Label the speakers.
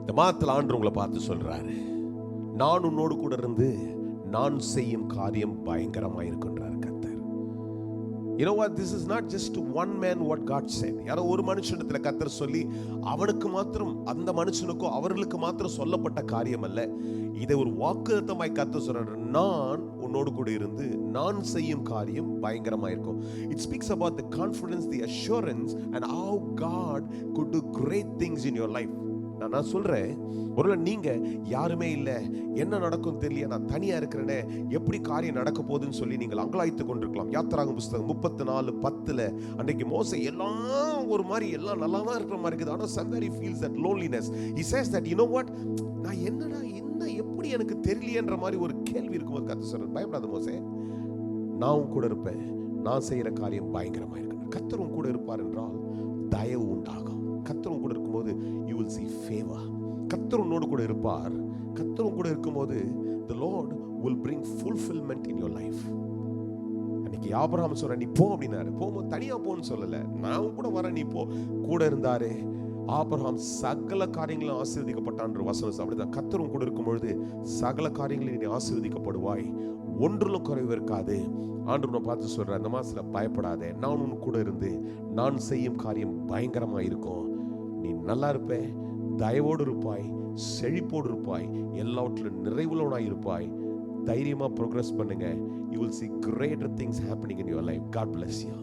Speaker 1: இந்த மாதத்தில் ஆண்டு உங்களை பார்த்து சொல்றாரு, நான் உன்னோடு கூட இருந்து நான் செய்யும் காரியம் பயங்கரமா இருக்குன்றார் கர்த்தர். You know what, this is not just one man what God said. யாரோ ஒரு மனுஷனிடத்துல கர்த்தர் சொல்லி அவனுக்கு மாத்திரம், அந்த மனுஷனுக்கோ அவர்களுக்கு மாத்திரம் சொல்லப்பட்ட காரியம் அல்ல. இதை ஒரு வாக்குத்தத்தமாய் கர்த்தர் சொல்றாரு, நான் உன்னோடு கூட இருந்து நான் செய்யும் காரியம் பயங்கரமா இருக்கும். It speaks about the confidence, the assurance and how God could do great things in your life. நான் சொல்றேன், ஒருவேளை நீங்க யாருமே இல்லை, என்ன நடக்கும் தெரியல, நான் தனியா இருக்கிறேனே, எப்படி காரியம் நடக்க போகுதுன்னு சொல்லி நீங்கள் அங்கலாய்த்து கொண்டிருக்கலாம். யாத்திராகமம் புஸ்தகம் 34:10 அன்றைக்கு மோசே எல்லாம் ஒரு மாதிரி எல்லாம் நல்லா தான் இருக்கிற மாதிரி இருக்குது. ஆனால் somewhere he feels that loneliness. He says that, you know what, நான் என்னடா என்ன எப்படி எனக்கு தெரியலையேன்ற மாதிரி ஒரு கேள்வி இருக்கும்போது கர்த்தர் சொல்றார், பயப்படாத மோசே, நான் உன் கூட இருப்பேன், நான் செய்யற காரியம் பயங்கரமா இருக்கு. கர்த்தர் உன் கூட இருப்பார் என்றால் தயவு உண்டாகும். கர்த்தர் உன் கூட இருக்கும்போது you will see favor. கர்த்தர் உன்னோடு கூட இருப்பார். கர்த்தர் உன் கூட இருக்கும்போது the Lord will bring fulfillment in your life. அன்னைக்கு ஆபிரகாம் சொல்ற, நீ போ அப்படின்னாரு. போகும்போது தனியா போன்னு சொல்லல, நான் கூட வரேன், நீ போ. கூட இருந்தாரு. ஆபிரகாம் சகல காரியங்களும் ஆசீர்வதிக்கப்பட்டான் வசனம். அப்படிதான் கர்த்தர் கூட இருக்கும் பொழுது சகல காரியங்களில் நீ ஆசீர்வதிக்கப்படுவாய், ஒன்றிலும் குறைவு இருக்காது. ஆண்டவரை பார்த்து சொல்ற, இந்த மாசத்துல பயப்படாதே, நான் உன் கூட இருந்து நான் செய்யும் காரியம் பயங்கரமா இருக்கும். நீ நல்லா இருப்ப, தயவோடு இருப்பாய், செழிப்போடு இருப்பாய், எல்லாவற்றிலும் நிறைவுள்ளவனாய் இருப்பாய். தைரியமா ப்ரோக்ரஸ் பண்ணுங்க. You will see greater things happening in your life. God bless you.